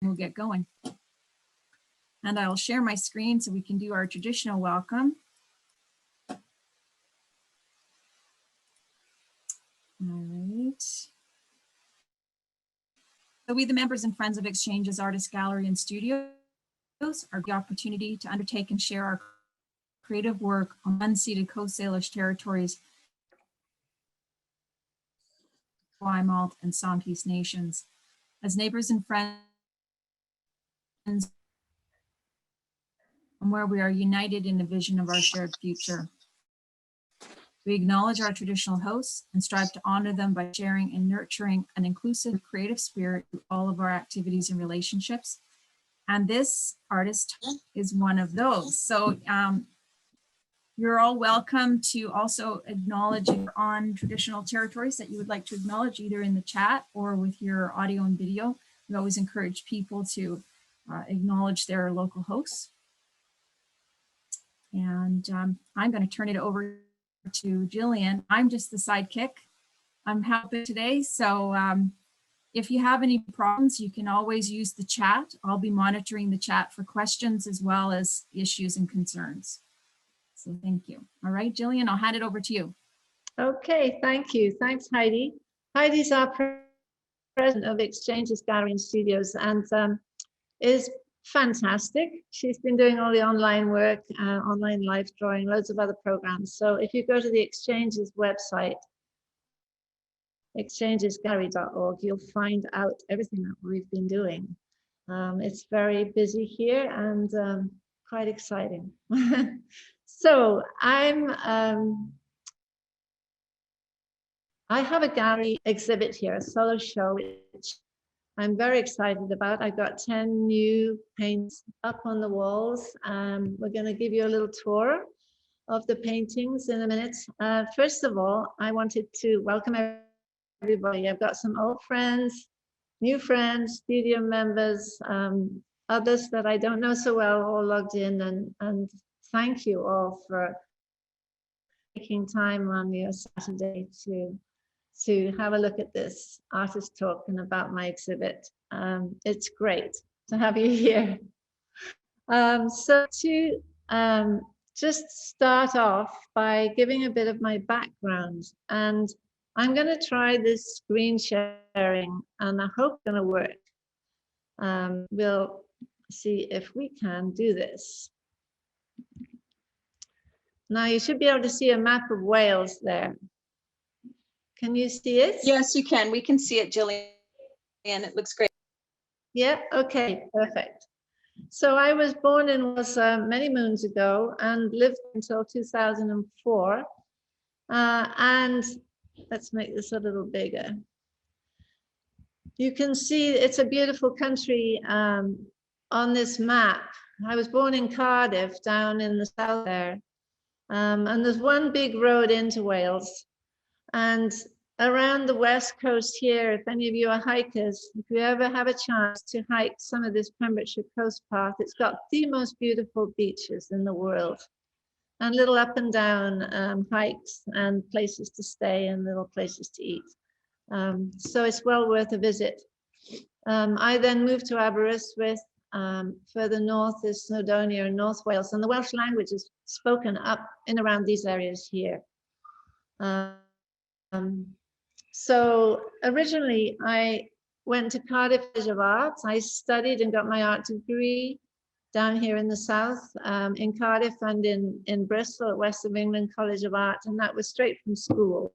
we'll get going. And I'll share my screen so we can do our traditional welcome. All right. So we, the members and friends of Xchanges Artist Gallery and Studios, are the opportunity to undertake and share our creative work on unceded Coast Salish territories, Waimalt and Songhees nations. As neighbors and friends, and where we are united in the vision of our shared future. We acknowledge our traditional hosts and strive to honor them by sharing and nurturing an inclusive creative spirit through all of our activities and relationships. And this artist is one of those. So you're all welcome to also acknowledge on traditional territories that you would like to acknowledge, either in the chat or with your audio and video. We always encourage people to acknowledge their local hosts. And I'm going to turn it over to Gillian. I'm just the sidekick. I'm helping today. So if you have any problems, you can always use the chat. I'll be monitoring the chat for questions as well as issues and concerns. So thank you. All right, Gillian, I'll hand it over to you. Okay, thank you. Thanks, Heidi. Heidi's our president of Xchanges Gallery and Studios and is fantastic. She's been doing all the online work, online live drawing, loads of other programs. So if you go to the Xchanges website, xchangesgallery.org, you'll find out everything that we've been doing. It's very busy here and quite exciting. So I have a gallery exhibit here, a solo show, which I'm very excited about. I've got 10 new paints up on the walls. We're going to give you a little tour of the paintings in a minute. First of all, I wanted to welcome everybody. I've got some old friends, new friends, studio members, others that I don't know so well, all logged in, and thank you all for taking time on your Saturday to have a look at this artist talk and about my exhibit. It's great to have you here. So to just start off by giving a bit of my background, and I'm going to try this screen sharing, and I hope it's going to work. We'll see if we can do this. Now you should be able to see a map of Wales there. Can you see it? Yes, you can. We can see it, Gillian. It looks great. Yeah, okay, perfect. So I was born in Wales many moons ago and lived until 2004. And let's make this a little bigger. You can see it's a beautiful country on this map. I was born in Cardiff, down in the south there. And there's one big road into Wales. And around the west coast here, if any of you are hikers, if you ever have a chance to hike some of this Pembrokeshire coast path, it's got the most beautiful beaches in the world, and little up and down hikes and places to stay and little places to eat. So it's well worth a visit. I then moved to Aberystwyth. Further north is Snowdonia in North Wales, and the Welsh language is spoken up in around these areas here. So originally I went to Cardiff College of Art. I studied and got my art degree down here in the south, in Cardiff and in Bristol at West of England College of Art, and that was straight from school.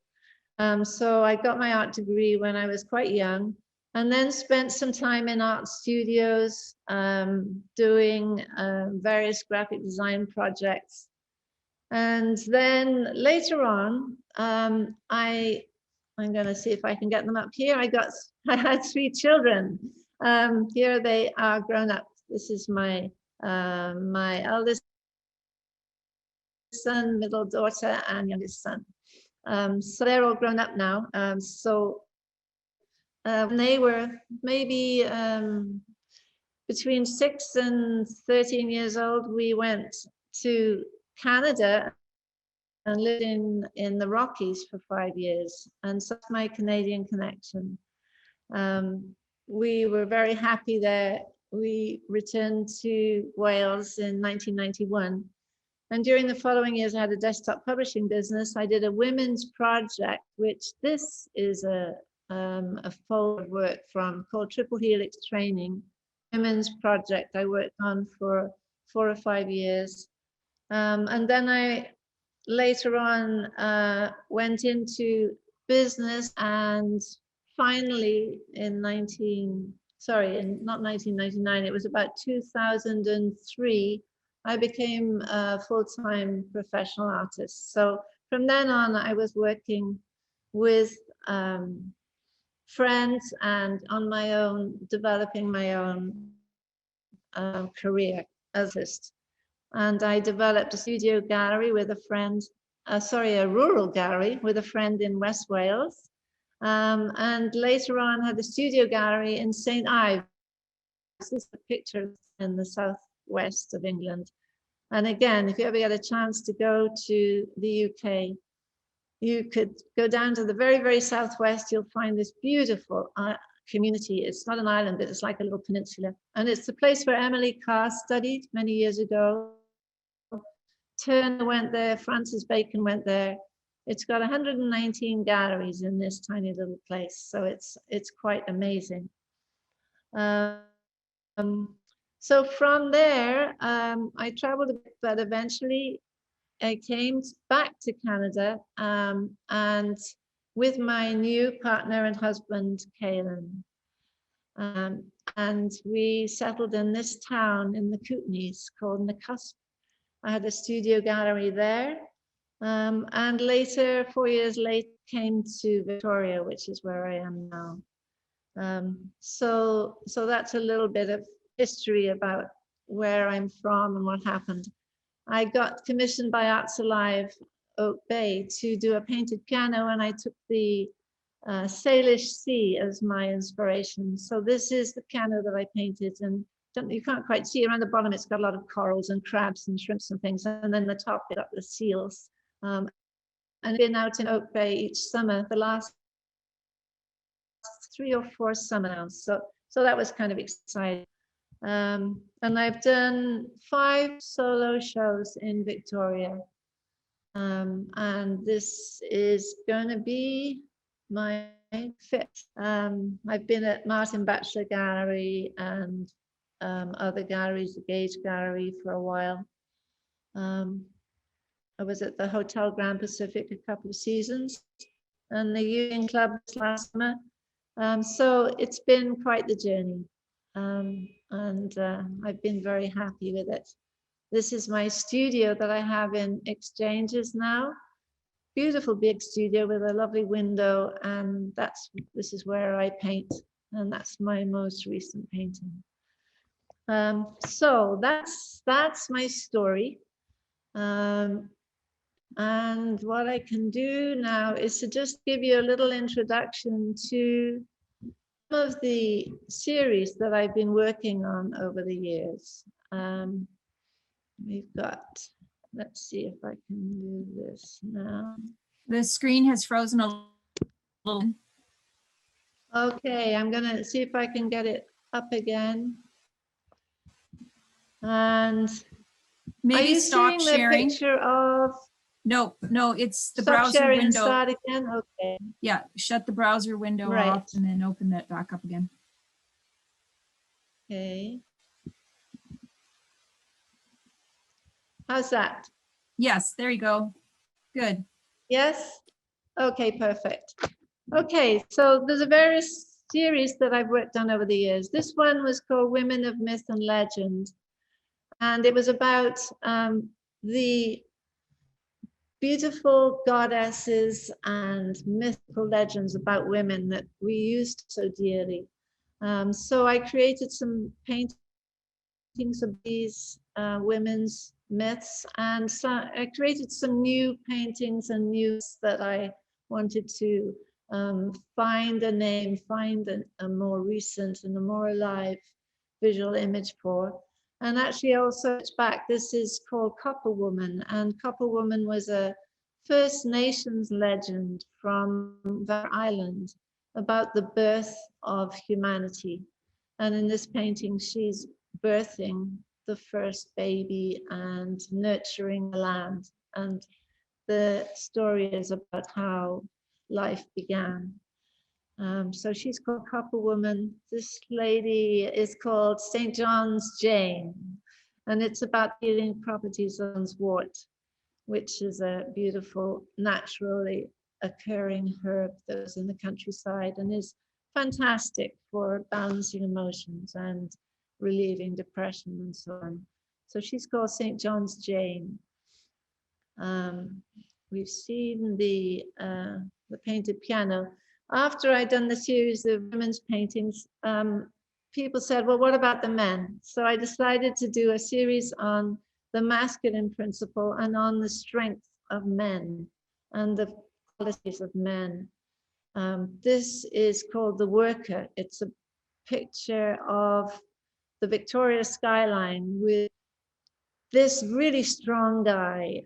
So I got my art degree when I was quite young, and then spent some time in art studios doing various graphic design projects. And then later on, I'm going to see if I can get them up here. I had 3 children. Here they are grown up. This is my eldest son, middle daughter, and youngest son. So they're all grown up now. When they were maybe between 6 and 13 years old, we went to Canada and lived in the Rockies for 5 years, and so that's my Canadian connection. We were very happy there we returned to Wales in 1991. And during the following years, I had a desktop publishing business. I did a women's project, which this is a forward work from, called Triple Helix Training. Women's project I worked on for 4 or 5 years. And then I later on went into business, and finally in not 1999, it was about 2003, I became a full-time professional artist. So from then on, I was working with friends and on my own, developing my own career as an artist. And I developed a studio gallery with a friend, a rural gallery with a friend in West Wales. And later on had a studio gallery in St. Ives. This is a picture in the southwest of England. And again, if you ever get a chance to go to the UK, you could go down to the very, very southwest. You'll find this beautiful community. It's not an island, but it's like a little peninsula. And it's the place where Emily Carr studied many years ago. Turner went there, Francis Bacon went there. It's got 119 galleries in this tiny little place. So it's quite amazing. So from there, I traveled a bit, but eventually I came back to Canada, and with my new partner and husband, Caelen. And we settled in this town in the Kootenays called Nakusp. I had a studio gallery there. And later, 4 years later, came to Victoria, which is where I am now. So that's a little bit of history about where I'm from and what happened. I got commissioned by Arts Alive Oak Bay to do a painted piano, and I took the Salish Sea as my inspiration. So this is the piano that I painted, and you can't quite see around the bottom. It's got a lot of corals and crabs and shrimps and things, and then the top it got the seals. And I've been out in Oak Bay each summer, the last 3 or 4 summers. So that was kind of exciting. And I've done 5 solo shows in Victoria. And this is going to be my 5th. I've been at Martin Batchelor Gallery and other galleries, the Gage Gallery, for a while. I was at the Hotel Grand Pacific a couple of seasons, and the Union Club last summer. So it's been quite the journey, and I've been very happy with it. This is my studio that I have in Xchanges now. Beautiful big studio with a lovely window, and this is where I paint, and that's my most recent painting. So that's my story. And what I can do now is to just give you a little introduction to some of the series that I've been working on over the years. We've got, let's see if I can do this now. The screen has frozen a little. Okay, I'm gonna see if I can get it up again. And Maybe are you stop seeing sharing. the picture of? No, it's the Stop browser sharing and window. start again. Okay. Yeah, shut the browser window Right. off and then open that back up again. Okay. How's that? Yes, there you go. Good. Yes? Okay, perfect. Okay, so there's a various series that I've worked on over the years. This one was called Women of Myth and Legend. And it was about the beautiful goddesses and mythical legends about women that we used so dearly. So I created some paintings of these women's myths, and so I created some new paintings and news that I wanted to find a name, find a more recent and a more alive visual image for. And actually also back, this is called Copper Woman, and Copper Woman was a First Nations legend from Vancouver Island about the birth of humanity. And in this painting, she's birthing the first baby and nurturing the land. And the story is about how life began. So she's called Copper Woman. This lady is called St. John's Jane, and it's about healing properties of wort, which is a beautiful, naturally occurring herb that's in the countryside and is fantastic for balancing emotions and relieving depression and so on. So she's called St. John's Jane. We've seen the painted piano. After I'd done the series of women's paintings, people said, well, what about the men? So I decided to do a series on the masculine principle and on the strength of men and the qualities of men. This is called The Worker. It's a picture of the Victoria skyline with this really strong guy.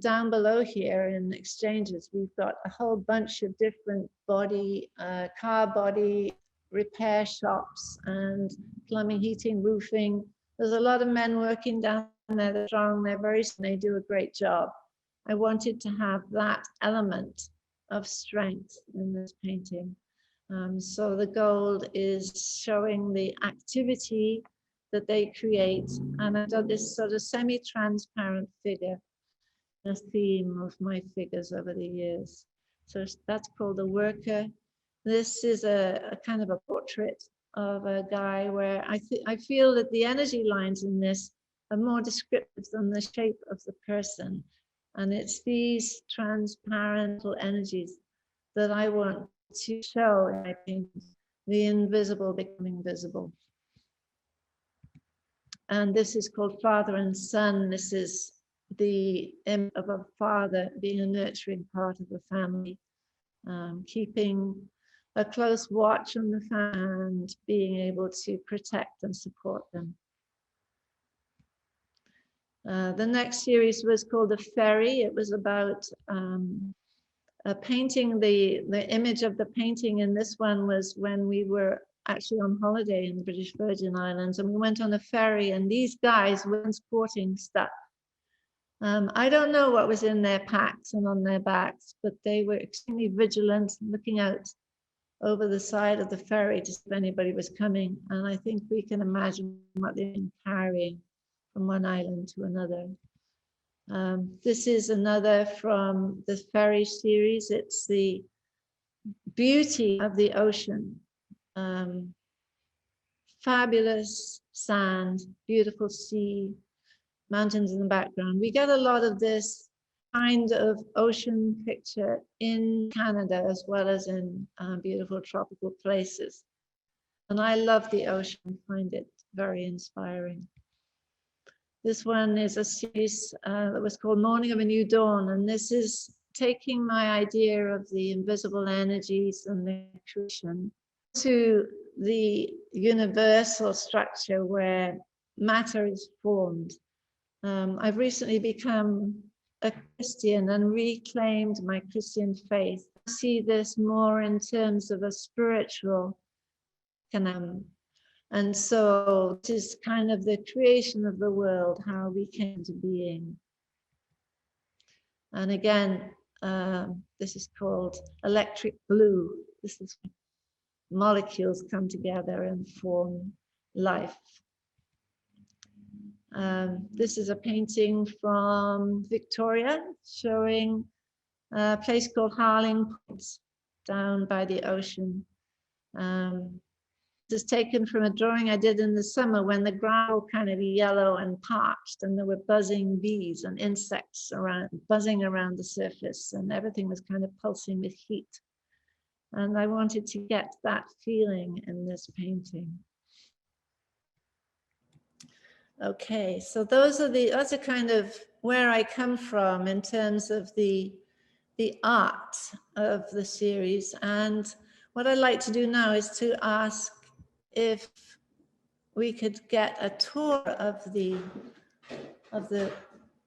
Down below here in Xchanges, we've got a whole bunch of different car body repair shops and plumbing, heating, roofing. There's a lot of men working down there. They're strong, they're very strong, they do a great job. I wanted to have that element of strength in this painting. So the gold is showing the activity that they create, and I've done this sort of semi-transparent figure, a theme of my figures over the years. So that's called The Worker. This is a kind of a portrait of a guy where I feel that the energy lines in this are more descriptive than the shape of the person. And it's these transparent energies that I want to show in my paintings, the invisible becoming visible. And this is called Father and Son. This is the image of a father being a nurturing part of the family, keeping a close watch on the family and being able to protect and support them. The next series was called The Ferry. It was about painting the image of the painting, and this one was when we were actually on holiday in the British Virgin Islands, and we went on a ferry, and these guys were transporting stuff. I don't know what was in their packs and on their backs, but they were extremely vigilant, looking out over the side of the ferry to see if anybody was coming. And I think we can imagine what they've been carrying from one island to another. This is another from the Ferry series. It's the beauty of the ocean. Fabulous sand, beautiful sea, mountains in the background. We get a lot of this kind of ocean picture in Canada as well as in beautiful tropical places. And I love the ocean, I find it very inspiring. This one is a series that was called Morning of a New Dawn, and this is taking my idea of the invisible energies and the creation to the universal structure where matter is formed. I've recently become a Christian and reclaimed my Christian faith. I see this more in terms of a spiritual connection. And so this is kind of the creation of the world, how we came to being. And again, this is called electric blue. This is molecules come together and form life. This is a painting from Victoria showing a place called Harling Point down by the ocean. This is taken from a drawing I did in the summer when the ground was kind of yellow and parched, and there were buzzing bees and insects buzzing around the surface, and everything was kind of pulsing with heat. And I wanted to get that feeling in this painting. Okay, so that's a kind of where I come from in terms of the art of the series. And what I'd like to do now is to ask if we could get a tour of the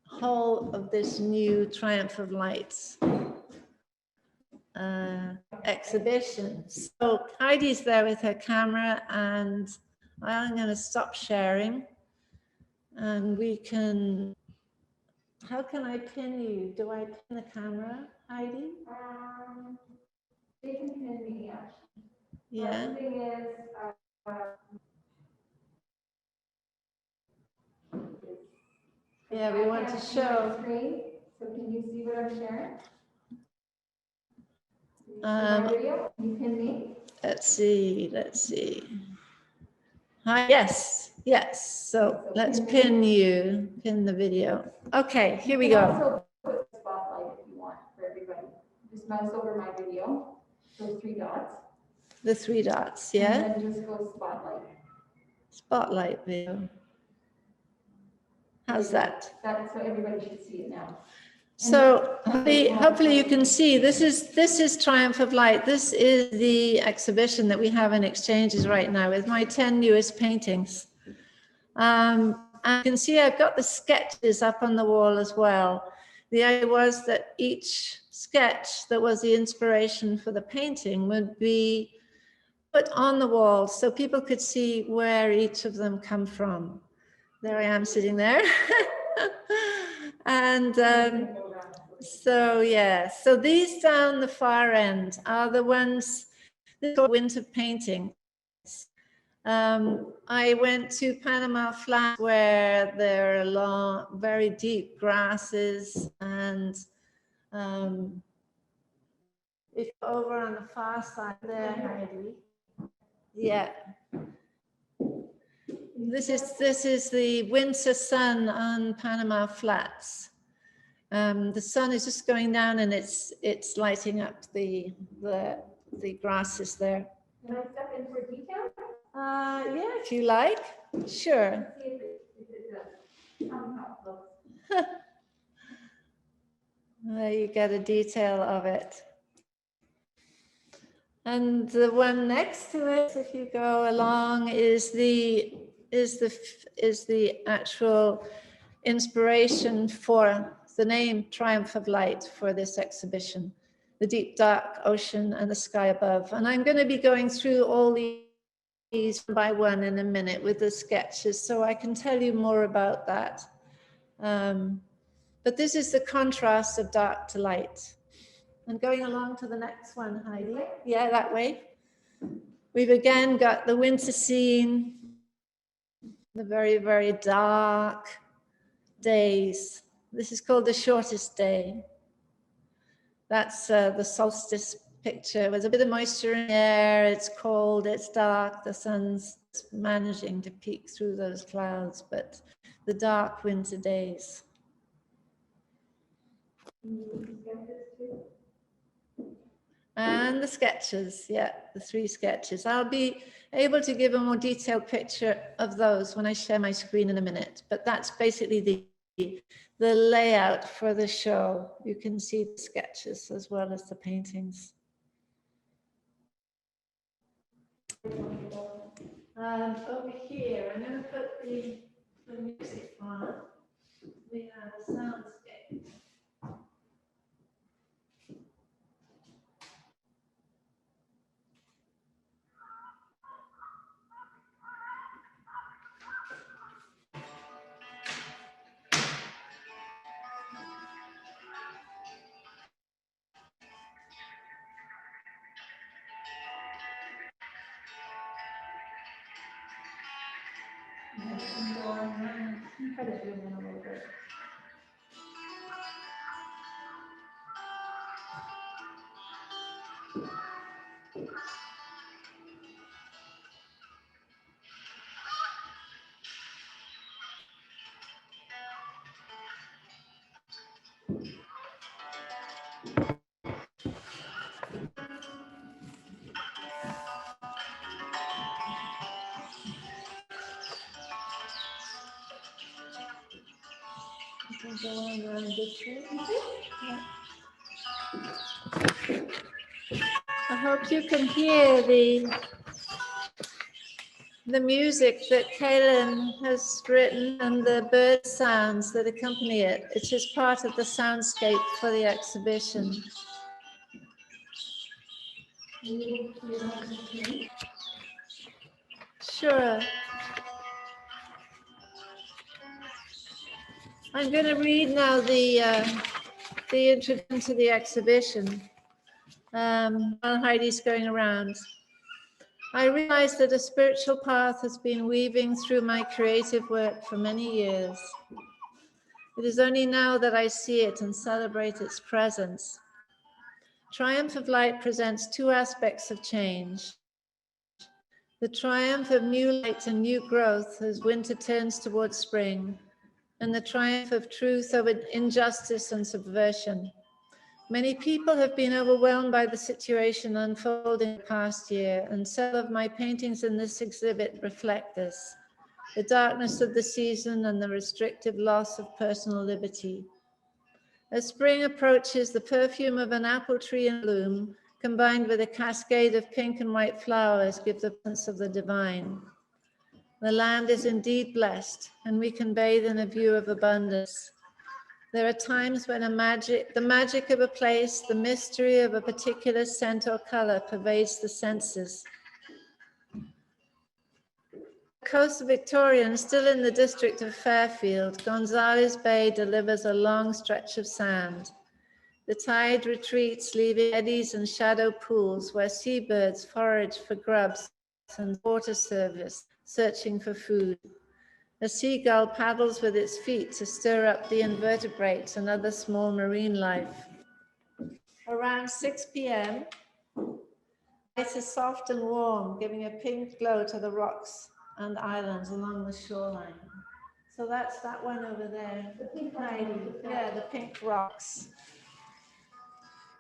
whole of this new Triumph of Lights exhibition. So Heidi's there with her camera, and I'm going to stop sharing and we can, how can I pin you? Do I pin the camera, Heidi? They can pin me, actually. Yeah. The thing is, Yeah, we want to can't see my show. screen, so can you see what I'm sharing? Can you see Um, my video? Can you pin me? Let's see, let's see. Hi, yes, yes. So let's pin you, pin the video. Okay, here we You can go. also put the spotlight if you want for everybody. Just mouse over my video, those three dots. The three dots, yeah? And then just go spotlight. Spotlight video. How's that? That's so everybody should see it now. So hopefully you can see, this is Triumph of Light. This is the exhibition that we have in Exchanges right now with my 10 newest paintings. And you can see I've got the sketches up on the wall as well. The idea was that each sketch that was the inspiration for the painting would be put on the wall so people could see where each of them come from. There I am sitting there. And so, yeah, so these down the far end are the ones, the winter painting. I went to Panama Flats where there are long, very deep grasses, and if you're over on the far side there, Heidi, yeah. This is the winter sun on Panama Flats. The sun is just going down and it's lighting up the grasses there. Can I step in for detail? Yeah, if you like, sure. See if it does. There you get a detail of it. And the one next to it, if you go along, is the actual inspiration for the name Triumph of Light for this exhibition, the deep dark ocean and the sky above. And I'm going to be going through all these one by one in a minute with the sketches, so I can tell you more about that. But this is the contrast of dark to light. And going along to the next one, Heidi. Yeah, that way. We've again got the winter scene, the very, very dark days. This is called the shortest day. That's the solstice picture. There's a bit of moisture in the air, it's cold, it's dark, the sun's managing to peek through those clouds, but the dark winter days. And the sketches, yeah, the three sketches. I'll be able to give a more detailed picture of those when I share my screen in a minute, but that's basically the layout for the show. You can see the sketches as well as the paintings. Over here, I'm going to put the music on. We have a soundscape. Try to zoom in a little bit. Go around this way. Yeah. I hope you can hear the music that Caelen has written and the bird sounds that accompany it. It's just part of the soundscape for the exhibition. Sure. I'm going to read now the introduction to the exhibition while Heidi's going around. I realize that a spiritual path has been weaving through my creative work for many years. It is only now that I see it and celebrate its presence. Triumph of Light presents two aspects of change. The triumph of new light and new growth as winter turns towards spring, and the triumph of truth over injustice and subversion. Many people have been overwhelmed by the situation unfolding the past year, and several of my paintings in this exhibit reflect this, the darkness of the season and the restrictive loss of personal liberty. As spring approaches, the perfume of an apple tree in bloom, combined with a cascade of pink and white flowers, give the sense of the divine. The land is indeed blessed, and we can bathe in a view of abundance. There are times when the magic of a place, the mystery of a particular scent or color pervades the senses. The coast of Victoria, and still in the district of Fairfield, Gonzales Bay delivers a long stretch of sand. The tide retreats, leaving eddies and shadow pools where seabirds forage for grubs and water service, searching for food. A seagull paddles with its feet to stir up the invertebrates and other small marine life. Around 6 p.m., light is soft and warm, giving a pink glow to the rocks and islands along the shoreline. So that's that one over there. Yeah, the pink rocks.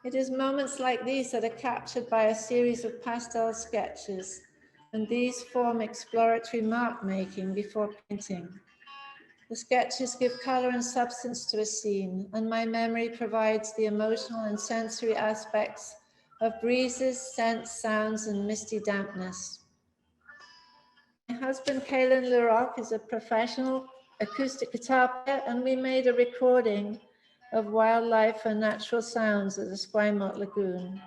It is moments like these that are captured by a series of pastel sketches, and these form exploratory mark making before painting. The sketches give color and substance to a scene, and my memory provides the emotional and sensory aspects of breezes, scents, sounds, and misty dampness. My husband, Caelen LaRocque, is a professional acoustic guitar player, and we made a recording of wildlife and natural sounds at the Esquimalt Lagoon.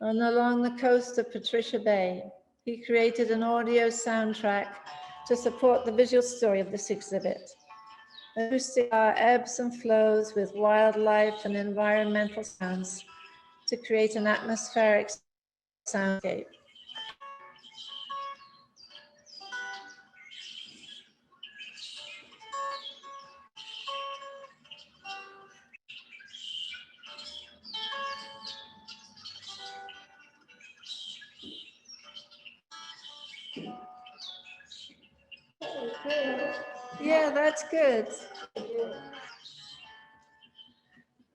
And along the coast of Patricia Bay, he created an audio soundtrack to support the visual story of this exhibit. Acoustic are ebbs and flows with wildlife and environmental sounds to create an atmospheric soundscape. Yeah, that's good.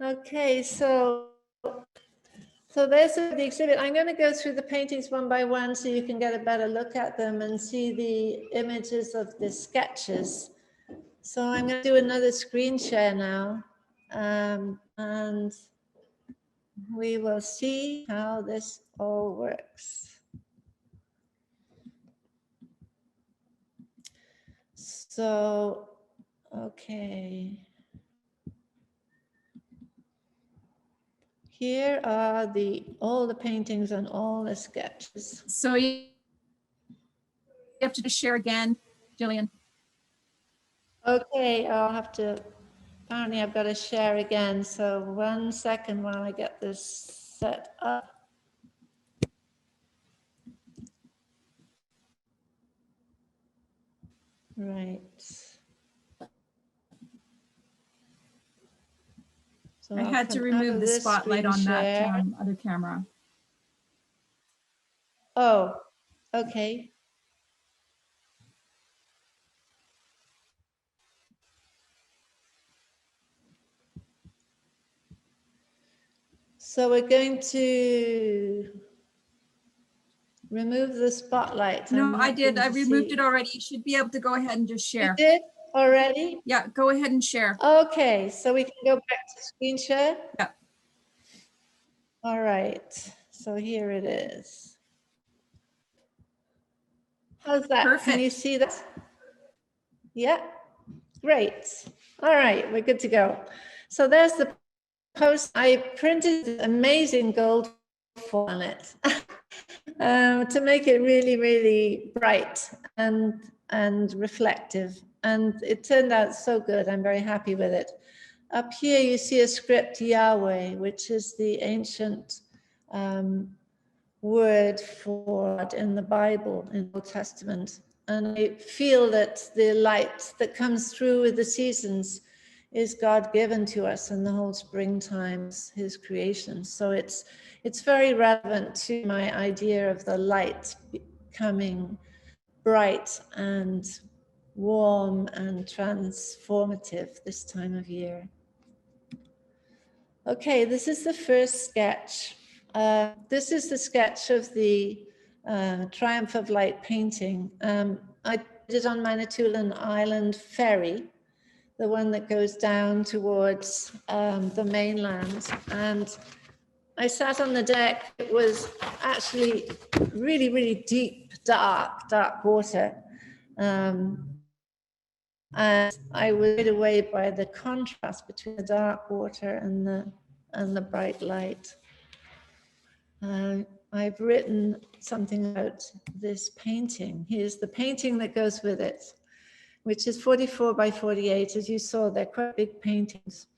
Okay, so there's the exhibit. I'm going to go through the paintings one by one so you can get a better look at them and see the images of the sketches. So I'm going to do another screen share now, and we will see how this all works. So, okay. Here are all the paintings and all the sketches. So you have to share again, Gillian. Okay, I'll have to, apparently I've got to share again. So 1 second while I get this set up. Right. So I had to remove the spotlight on that other camera. Oh, okay. So we're going to remove the spotlight. No, I did. I removed it already. You should be able to go ahead and just share. You did already? Yeah, go ahead and share. Okay, so we can go back to screen share? Yeah. All right, so here it is. How's that? Perfect. Can you see that? Yeah, great. All right, we're good to go. So there's the post. I printed amazing gold on it. to make it really, really bright and reflective. And it turned out so good. I'm very happy with it. Up here, you see a script Yahweh, which is the ancient word for God in the Bible, in the Old Testament. And I feel that the light that comes through with the seasons is God given to us, and the whole springtime is his creation. So it's very relevant to my idea of the light becoming bright and warm and transformative this time of year. Okay, this is the first sketch. This is the sketch of the Triumph of Light painting. I did it on Manitoulin Island Ferry, the one that goes down towards the mainland. And I sat on the deck. It was actually really, really deep, dark water. And I was carried away by the contrast between the dark water and the bright light. I've written something about this painting. Here's the painting that goes with it, which is 44 by 48. As you saw, they're quite big paintings.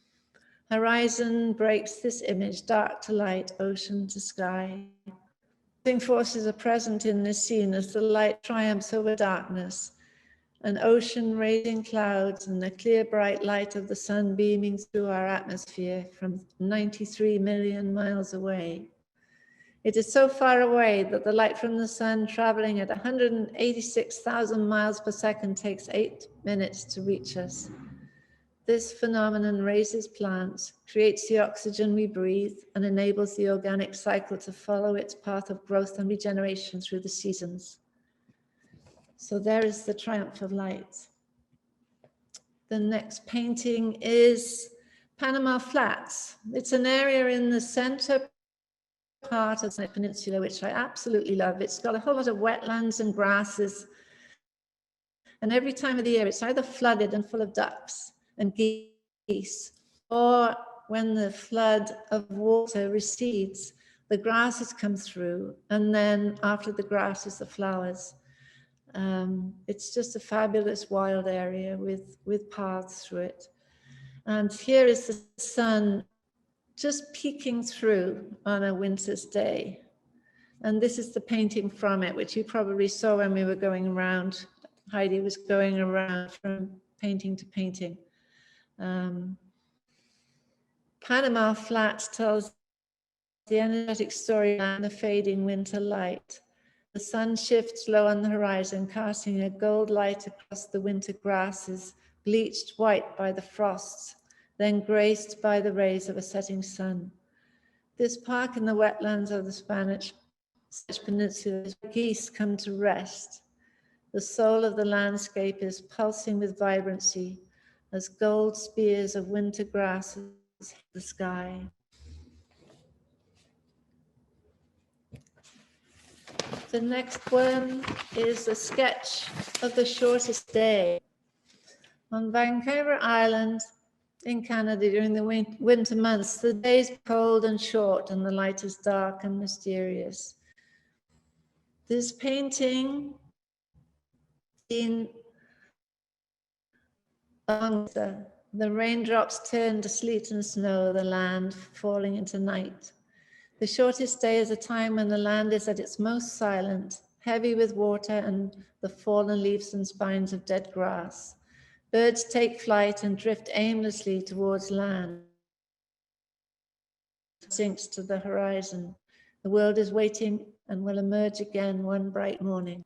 Horizon breaks this image, dark to light, ocean to sky. Forces are present in this scene as the light triumphs over darkness, an ocean raising clouds and the clear bright light of the sun beaming through our atmosphere from 93 million miles away. It is so far away that the light from the sun traveling at 186,000 miles per second takes 8 minutes to reach us. This phenomenon raises plants, creates the oxygen we breathe, and enables the organic cycle to follow its path of growth and regeneration through the seasons. So there is the triumph of light. The next painting is Panama Flats. It's an area in the center part of the peninsula, which I absolutely love. It's got a whole lot of wetlands and grasses. And every time of the year, it's either flooded and full of ducks and geese, or when the flood of water recedes, the grasses come through, and then after the grass is the flowers. It's just a fabulous wild area with paths through it. And here is the sun just peeking through on a winter's day. And this is the painting from it, which you probably saw when we were going around. Heidi was going around from painting to painting. Panama Flats tells the energetic story of the fading winter light. The sun shifts low on the horizon, casting a gold light across the winter grasses, bleached white by the frosts, then graced by the rays of a setting sun. This park in the wetlands of the Spanish Peninsula is where geese come to rest. The soul of the landscape is pulsing with vibrancy as gold spears of winter grasses hit the sky. The next one is a sketch of the shortest day. On Vancouver Island in Canada during the winter months, the days are cold and short and the light is dark and mysterious. This painting in the raindrops turn to sleet and snow, the land falling into night. The shortest day is a time when the land is at its most silent, heavy with water and the fallen leaves and spines of dead grass. Birds take flight and drift aimlessly towards land. It sinks to the horizon. The world is waiting and will emerge again one bright morning.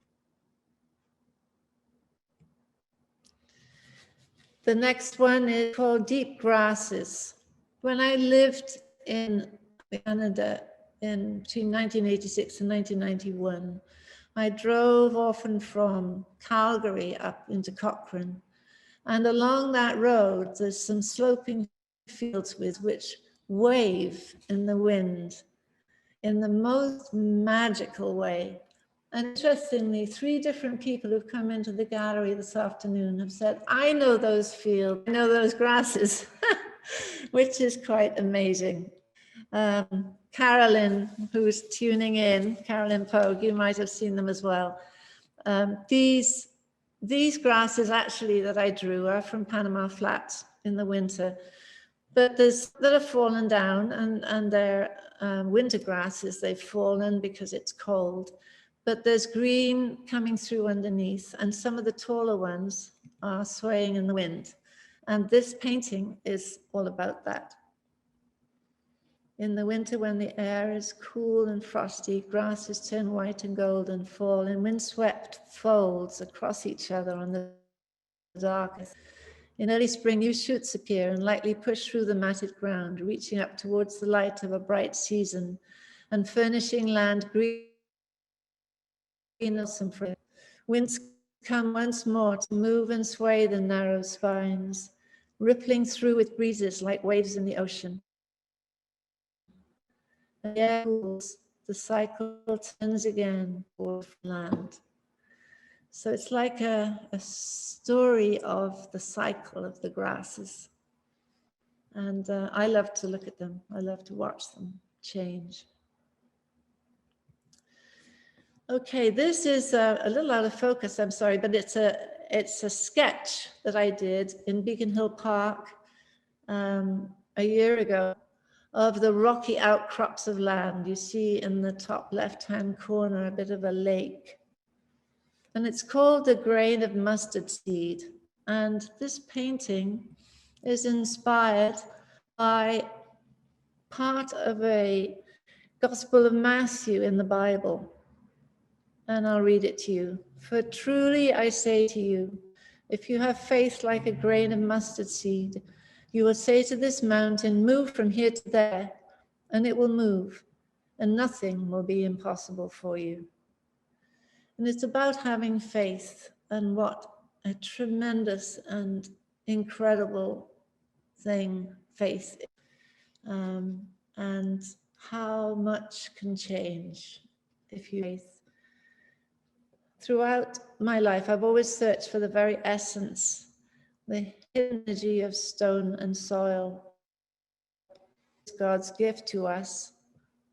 The next one is called Deep Grasses. When I lived in Canada between 1986 and 1991, I drove often from Calgary up into Cochrane. And along that road, there's some sloping fields with which wave in the wind in the most magical way. And interestingly, 3 different people who've come into the gallery this afternoon have said, I know those fields, I know those grasses, which is quite amazing. Caelen, who's tuning in, Caelen Pogue, you might have seen them as well. These grasses actually that I drew are from Panama Flats in the winter, but there's that have fallen down, and they're winter grasses. They've fallen because it's cold, but there's green coming through underneath, and some of the taller ones are swaying in the wind. And this painting is all about that. In the winter, when the air is cool and frosty, grasses turn white and gold and fall in windswept folds across each other on the darkness. In early spring, new shoots appear and lightly push through the matted ground, reaching up towards the light of a bright season and furnishing land green and fragrant. Winds come once more to move and sway the narrow spines, rippling through with breezes like waves in the ocean. The air cools, the cycle turns again toward land. So it's like a story of the cycle of the grasses. And I love to look at them. I love to watch them change. Okay, this is a little out of focus, I'm sorry, but it's a sketch that I did in Beacon Hill Park a year ago of the rocky outcrops of land. You see in the top left-hand corner a bit of a lake. And it's called The Grain of Mustard Seed. And this painting is inspired by part of a Gospel of Matthew in the Bible. And I'll read it to you. For truly I say to you, if you have faith like a grain of mustard seed, you will say to this mountain, move from here to there, and it will move, and nothing will be impossible for you. And it's about having faith, and what a tremendous and incredible thing faith is, and how much can change if you faith. Throughout my life, I've always searched for the very essence, the energy of stone and soil. It's God's gift to us.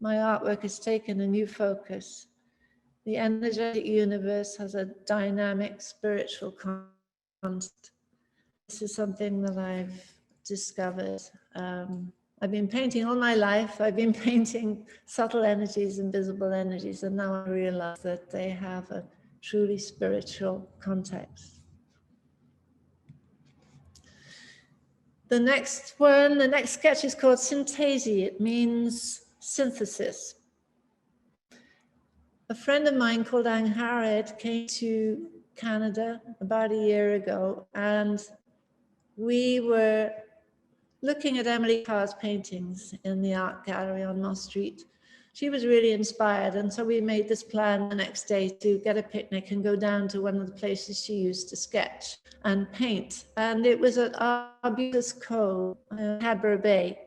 My artwork has taken a new focus. The energetic universe has a dynamic spiritual content. This is something that I've discovered. I've been painting all my life. I've been painting subtle energies, invisible energies, and now I realize that they have a truly spiritual context. The next sketch is called Syntasy. It means synthesis. A friend of mine called Ang Harrod came to Canada about a year ago, and we were looking at Emily Carr's paintings in the art gallery on Moss Street. She was really inspired, and so we made this plan the next day to get a picnic and go down to one of the places she used to sketch and paint. And it was at Arbutus Cove, Cadbury Bay.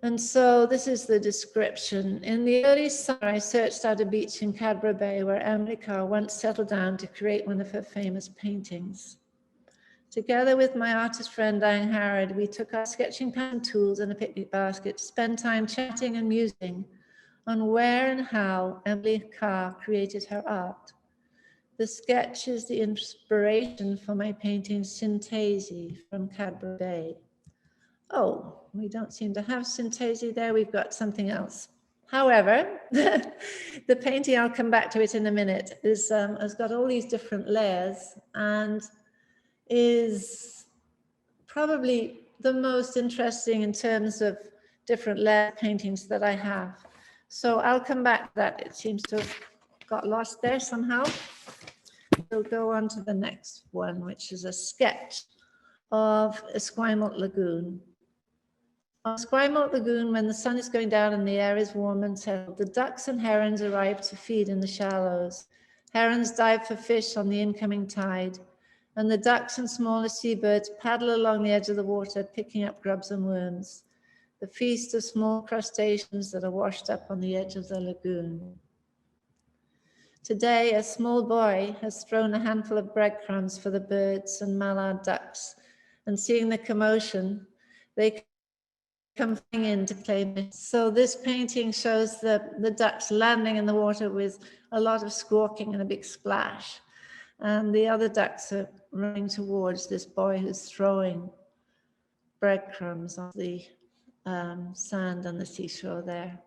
And so this is the description. In the early summer, I searched out a beach in Cadbury Bay where Emily Carr once settled down to create one of her famous paintings. Together with my artist friend, Ang Harrod, we took our sketching pen and tools and a picnic basket to spend time chatting and musing on where and how Emily Carr created her art. The sketch is the inspiration for my painting Syntasy from Cadbury Bay. Oh, we don't seem to have Syntasy there. We've got something else. However, the painting, I'll come back to it in a minute, has got all these different layers and is probably the most interesting in terms of different layer paintings that I have. So I'll come back to that. It seems to have got lost there somehow. We'll go on to the next one, which is a sketch of Esquimalt Lagoon. On Esquimalt Lagoon, when the sun is going down and the air is warm and settled, the ducks and herons arrive to feed in the shallows. Herons dive for fish on the incoming tide, and the ducks and smaller seabirds paddle along the edge of the water, picking up grubs and worms. The feast of small crustaceans that are washed up on the edge of the lagoon. Today, a small boy has thrown a handful of breadcrumbs for the birds and mallard ducks, and seeing the commotion, they come flying in to claim it. So this painting shows the ducks landing in the water with a lot of squawking and a big splash. And the other ducks are running towards this boy who's throwing breadcrumbs on the sand on the seashore there.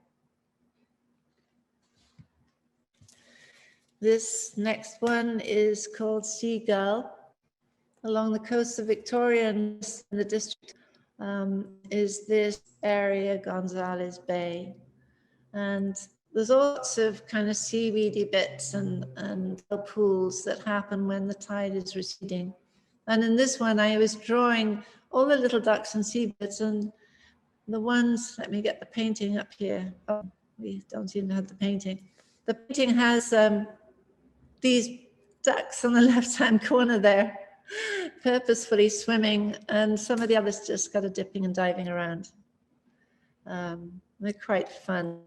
This next one is called Seagull. Along the coast of Victoria and the district is this area, Gonzales Bay. And there's all sorts of kind of seaweedy bits and pools that happen when the tide is receding. And in this one, I was drawing all the little ducks and seabirds, and the ones, let me get the painting up here. Oh, we don't even have the painting. The painting has these ducks on the left-hand corner there, purposefully swimming, and some of the others just kind of dipping and diving around. They're quite fun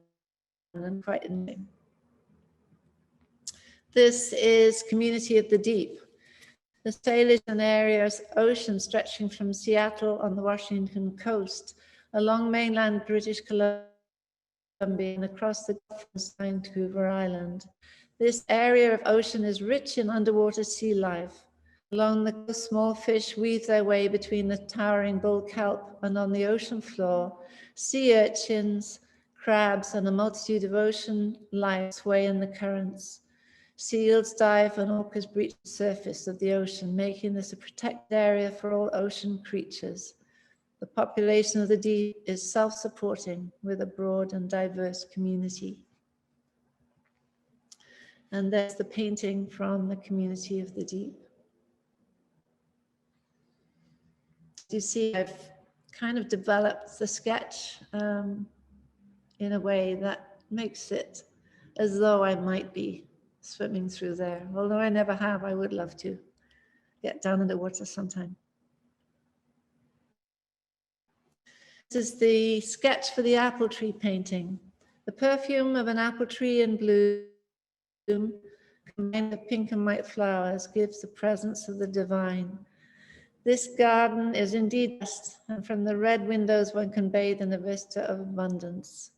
and quite interesting. This is Community of the Deep. The sail is an area of ocean stretching from Seattle on the Washington coast, along mainland British Columbia and across the Gulf of Vancouver Island. This area of ocean is rich in underwater sea life. Along the coast, small fish weave their way between the towering bull kelp, and on the ocean floor, sea urchins, crabs, and a multitude of ocean life sway in the currents. Seals dive and orcas breach the surface of the ocean, making this a protected area for all ocean creatures. The population of the deep is self-supporting with a broad and diverse community. And there's the painting from the Community of the Deep. You see, I've kind of developed the sketch in a way that makes it as though I might be swimming through there. Although I never have, I would love to get down in the water sometime. This is the sketch for the apple tree painting. The perfume of an apple tree in bloom, combined with pink and white flowers, gives the presence of the divine. This garden is indeed blessed, and from the red windows one can bathe in a vista of abundance.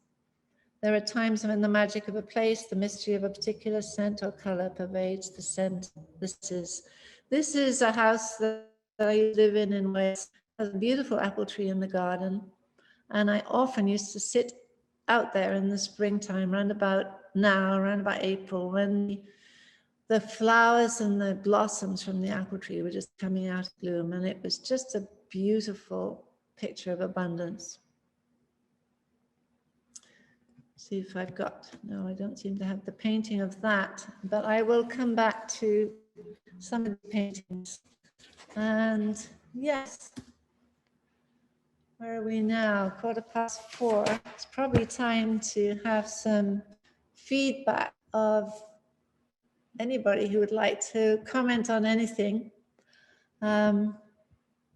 There are times when the magic of a place, the mystery of a particular scent or color pervades the scent. This is a house that I live in Wales. It has a beautiful apple tree in the garden. And I often used to sit out there in the springtime, around about April, when the flowers and the blossoms from the apple tree were just coming out of bloom. And it was just a beautiful picture of abundance. See if I've got, no, I don't seem to have the painting of that, but I will come back to some of the paintings. And yes, where are we now? 4:15. It's probably time to have some feedback of anybody who would like to comment on anything. And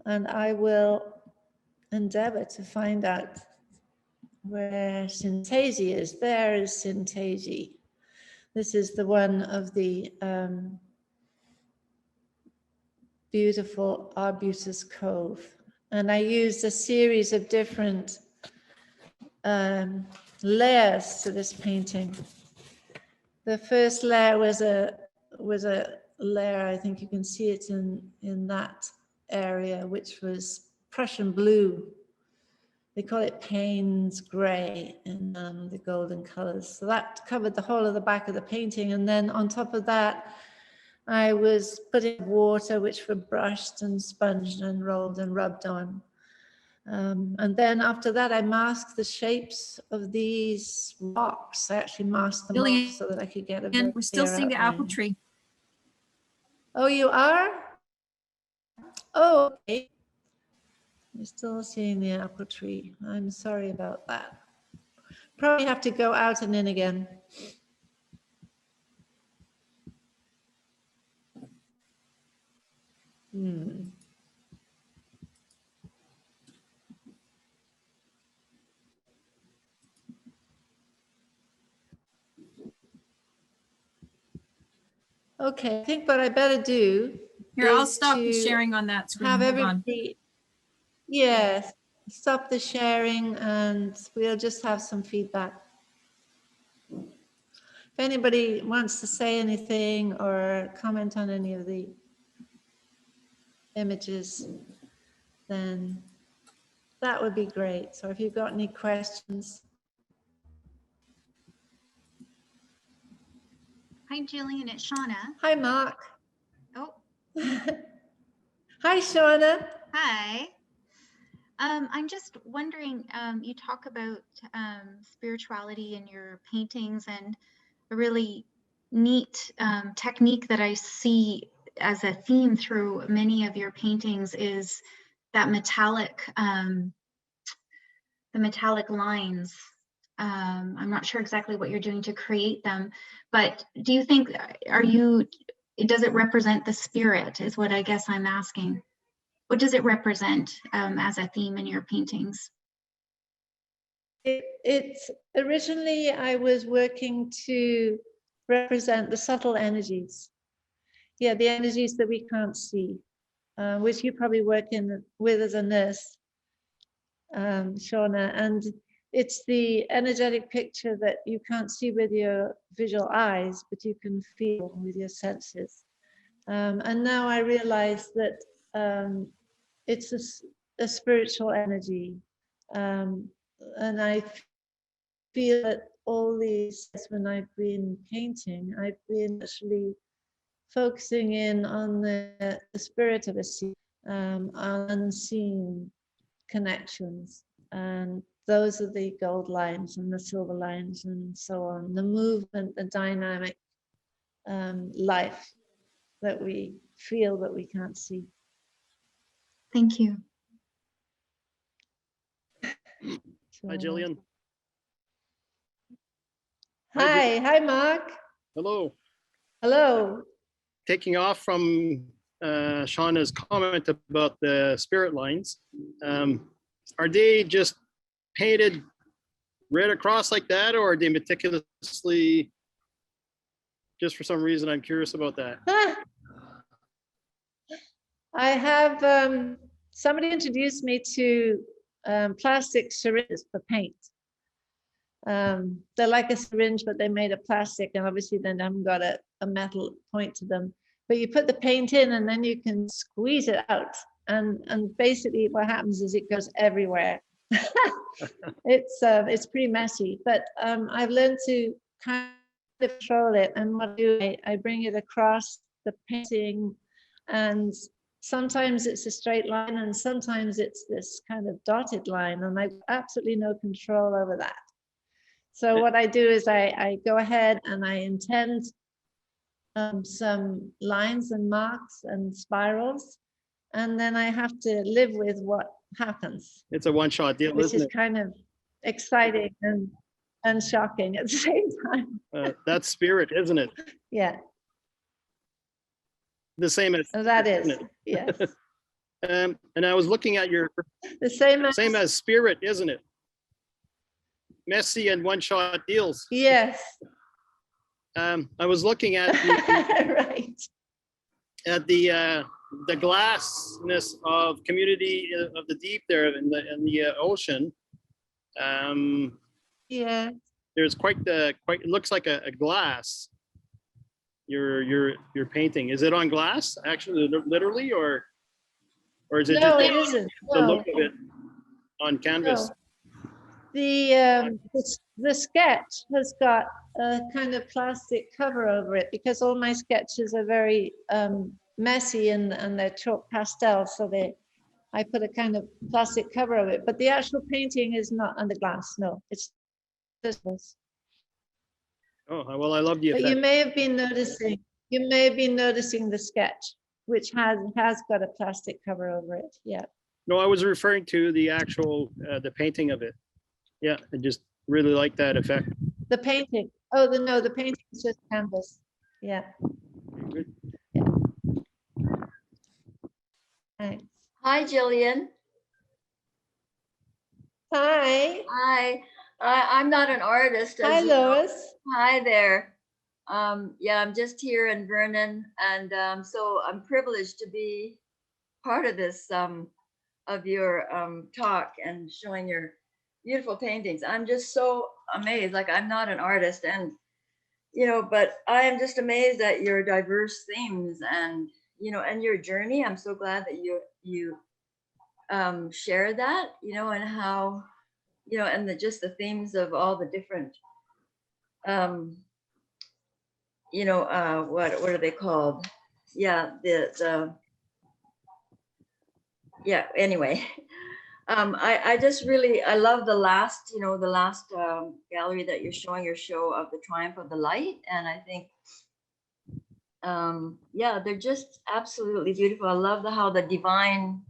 I will endeavor to find out where Syntasy is. There is Syntasy. This is the one of the beautiful Arbutus Cove. And I used a series of different layers to this painting. The first layer was a layer, I think you can see it in that area, which was Prussian blue. They call it Payne's gray in the golden colors. So that covered the whole of the back of the painting. And then on top of that, I was putting water, which were brushed and sponged and rolled and rubbed on. And then after that, I masked the shapes of these rocks. I actually masked them Gillian, off so that I could get a and we're still seeing the apple outline. tree. Oh, you are? Oh, okay. You're still seeing the apple tree. I'm sorry about that. Probably have to go out and in again. Okay, I think what I better do Here, I'll is stop the to sharing on that screen. have Hold on. everybody. Yes, stop the sharing and we'll just have some feedback. If anybody wants to say anything or comment on any of the images, then that would be great. So if you've got any questions. Hi, Gillian, it's Shauna. Hi, Mark. Oh, Hi, Shauna. hi. I'm just wondering, you talk about spirituality in your paintings, and a really neat technique that I see as a theme through many of your paintings is that the metallic lines. I'm not sure exactly what you're doing to create them, but do you think, does it represent the spirit is what I guess I'm asking. What does it represent as a theme in your paintings? It's originally I was working to represent the subtle energies. Yeah, the energies that we can't see, which you probably work with as a nurse, Shauna. And it's the energetic picture that you can't see with your visual eyes, but you can feel with your senses. And now I realize that it's a spiritual energy. And I feel that all these, when I've been painting, I've been actually focusing in on the spirit of a scene, on unseen connections. And those are the gold lines and the silver lines and so on. The movement, the dynamic life that we feel but we can't see. Thank you. Hi, Gillian. Hi, Mark. Hello. Hello. Taking off from Shauna's comment about the spirit lines, are they just painted right across like that, or are they meticulously, just for some reason, I'm curious about that. I have somebody introduced me to plastic syringes for paint. They're like a syringe, but they're made of plastic, and obviously then haven't got a metal point to them. But you put the paint in and then you can squeeze it out. And basically what happens is it goes everywhere. It's pretty messy, but I've learned to kind of control it. And what I do, I bring it across the painting, and sometimes it's a straight line and sometimes it's this kind of dotted line, and I've absolutely no control over that. So what I do is I go ahead and I intend some lines and marks and spirals, and then I have to live with what happens. It's a one-shot deal, which isn't is it? kind of exciting and shocking at the same time. That's spirit, isn't it? Yeah. The same as That is, isn't it? yes. And I was looking at your The same as spirit, isn't it? Messy and one-shot deals. Yes. I was looking at Right. at the glassness of community of the deep there in the ocean. Yeah. There's it looks like a glass. Your painting, is it on glass actually, literally, or is it No, just it isn't. the No. look of it on canvas? No. The sketch has got a kind of plastic cover over it because all my sketches are very messy and they're chalk pastel, so I put a kind of plastic cover over it. But the actual painting is not under glass. No, it's this. Oh well, I love the But effect. you may have been noticing the sketch, which has got a plastic cover over it. Yeah. No, I was referring to the actual the painting of it. Yeah, I just really like that effect. The painting. Oh, the painting is just canvas. Yeah. Good. Yeah. Thanks. Hi, Gillian. Hi. Hi. I'm not an artist. Hi, as you know. Lois. Hi there. Yeah, I'm just here in Vernon, and so I'm privileged to be part of this of your talk and showing your beautiful paintings. I'm just so amazed. Like, I'm not an artist, and but I am just amazed at your diverse themes and and your journey. I'm so glad that you share that, and how and just the themes of all the different what are they called? Yeah, the yeah, anyway. I just really, I love the last, gallery that you're showing, your show of the triumph of the light. And I think, yeah, they're just absolutely beautiful. I love how the divine,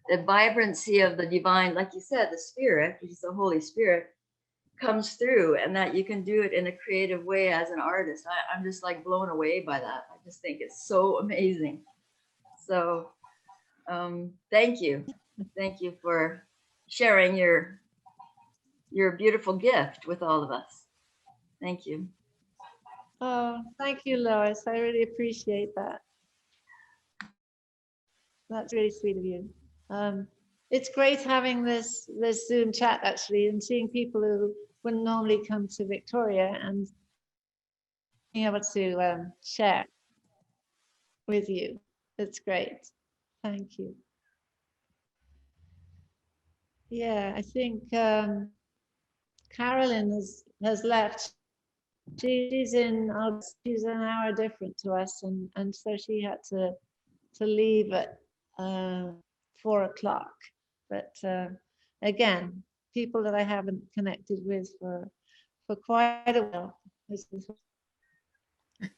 the vibrancy of the divine, like you said, the spirit, which is the Holy Spirit, comes through, and that you can do it in a creative way as an artist. I'm just like blown away by that. I just think it's so amazing. So thank you. Thank you for sharing your beautiful gift with all of us. Thank you. Oh, thank you, Lois. I really appreciate that. That's really sweet of you. It's great having this Zoom chat actually, and seeing people who wouldn't normally come to Victoria and being able to share with you. It's great. Thank you. Yeah, I think Caelen has left. She's an hour different to us, and so she had to leave at 4 o'clock. But again, people that I haven't connected with for quite a while.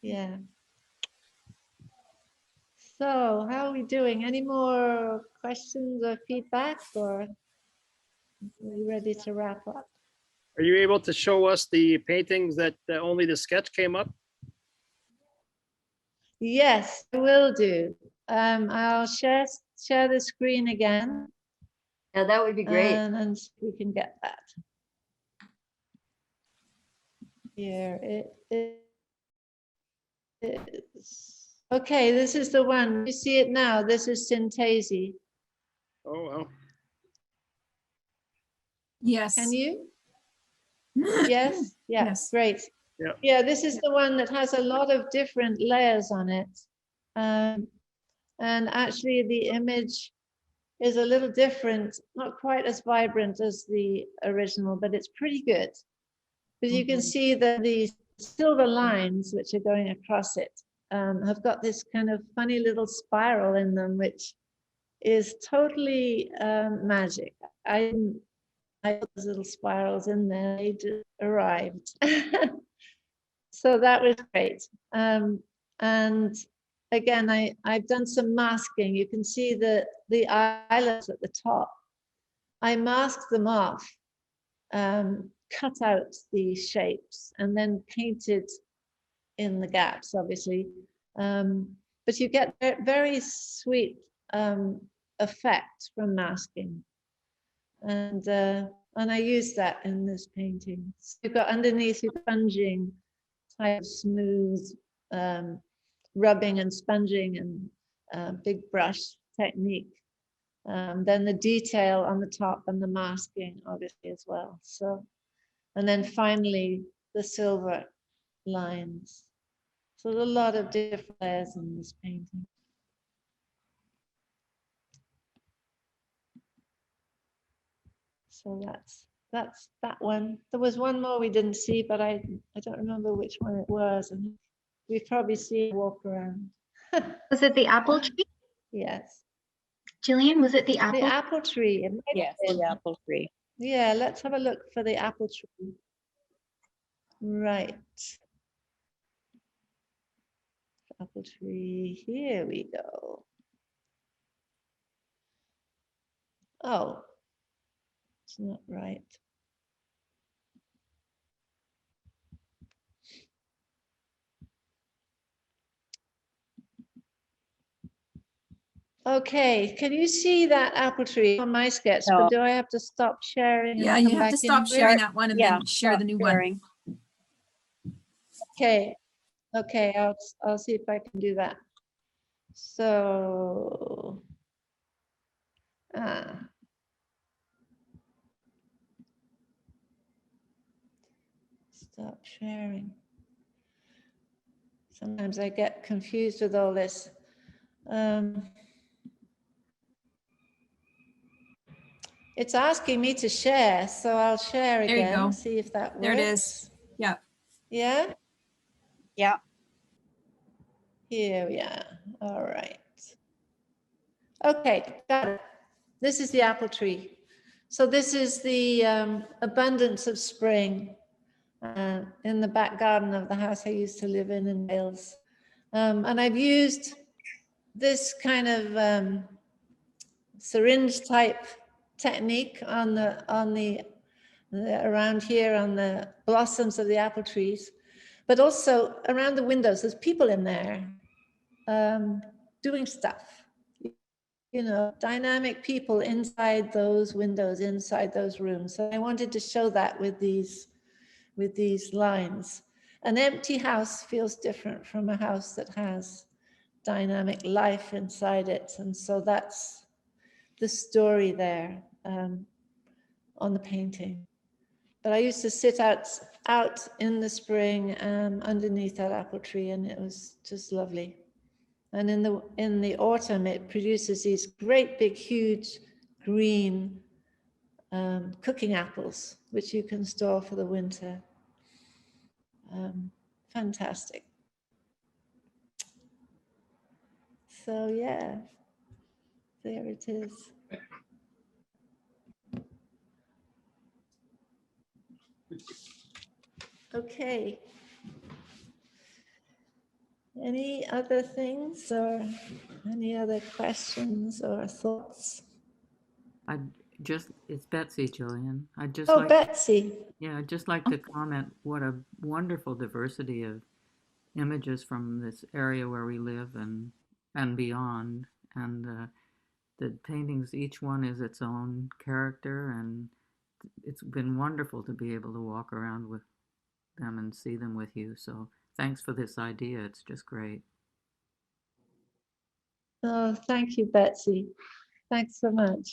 Yeah. So how are we doing? Any more questions or feedback, or are we ready to wrap up? Are you able to show us the paintings that only the sketch came up? Yes, I will do. I'll share the screen again. Yeah, that would be great. And see if we can get that. Here it is. Okay, this is the one. You see it now. This is Syntasy. Oh, well. Yes. Can you? Yes. Yeah. Yes. Great. Yeah. Yeah. This is the one that has a lot of different layers on it, and actually the image is a little different, not quite as vibrant as the original, but it's pretty good. But you can see that the silver lines which are going across it have got this kind of funny little spiral in them, which is totally magic. I put those little spirals in there, they just arrived. So that was great. And again, I've done some masking. You can see the eyelets at the top. I masked them off, cut out the shapes, and then painted in the gaps, obviously. But you get very sweet effect from masking. And I use that in this painting. So you've got underneath, you're sponging, type of smooth rubbing and sponging and big brush technique. Then the detail on the top and the masking, obviously, as well. So, and then finally the silver lines. So there's a lot of different layers in this painting. So that's that one. There was one more we didn't see, but I don't remember which one it was. And we've probably seen it walk around. Was it the apple tree? Yes. Gillian, was it the apple? The apple tree. Yes, the apple tree. Yeah, let's have a look for the apple tree. Right. Apple tree. Here we go. Oh, it's not right. Okay, can you see that apple tree on my sketch? No. But do I have to stop sharing? Yeah, and you come have to back stop into it? sharing that one and Yeah, then share stop the new sharing. one. Okay, okay, I'll see if I can do that. So, Stop sharing. Sometimes I get confused with all this. It's asking me to share, so I'll share There you again, go. see if that works. There it is. Yeah. Yeah, Yeah. here we are. All right. Okay, got it. This is the apple tree. So this is the abundance of spring in the back garden of the house I used to live in Wales. And I've used this kind of syringe type technique on the around here on the blossoms of the apple trees, but also around the windows. There's people in there doing stuff. You know, dynamic people inside those windows, inside those rooms. So I wanted to show that with these lines. An empty house feels different from a house that has dynamic life inside it. And so that's the story there on the painting. But I used to sit out in the spring underneath that apple tree, and it was just lovely. And in the autumn, it produces these great big, huge green cooking apples, which you can store for the winter. Fantastic. So yeah, there it is. Okay. Any other things or any other questions or thoughts? It's Betsy, Gillian. Oh, Betsy. Yeah, I'd just like to comment what a wonderful diversity of images from this area where we live and beyond. And the paintings, each one is its own character, and it's been wonderful to be able to walk around with them and see them with you. So thanks for this idea. It's just great. Oh, thank you, Betsy. Thanks so much.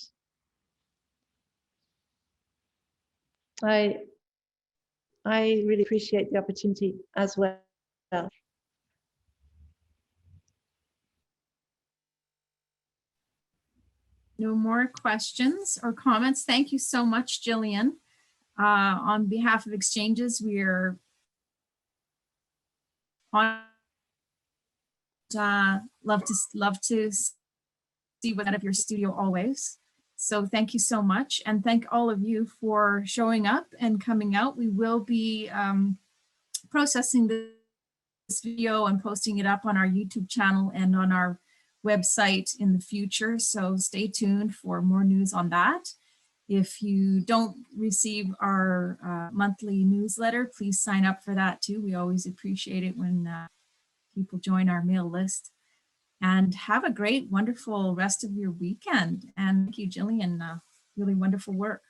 I really appreciate the opportunity as well. No more questions or comments. Thank you so much, Gillian. On behalf of Xchanges, we are on love to see what out of your studio always. So thank you so much, and thank all of you for showing up and coming out. We will be processing this video and posting it up on our YouTube channel and on our website in the future. So stay tuned for more news on that. If you don't receive our monthly newsletter, please sign up for that too. We always appreciate it when people join our mail list. And have a great, wonderful rest of your weekend. And thank you, Gillian. Really wonderful work.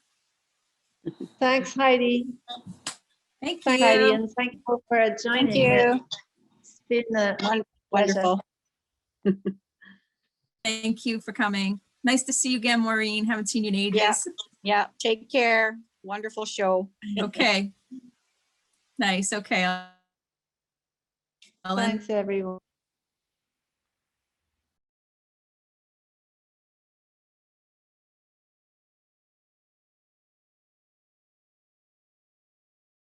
Thanks, Heidi. Thank Thanks, you. Heidi, and thank you for joining. Thank you. It's been a Wonderful. Thank you for coming. Nice to see you again, Maureen. Haven't seen you in ages. Yeah. Take care. Wonderful show. Okay. Nice. Okay. Ellen. Thanks, everyone.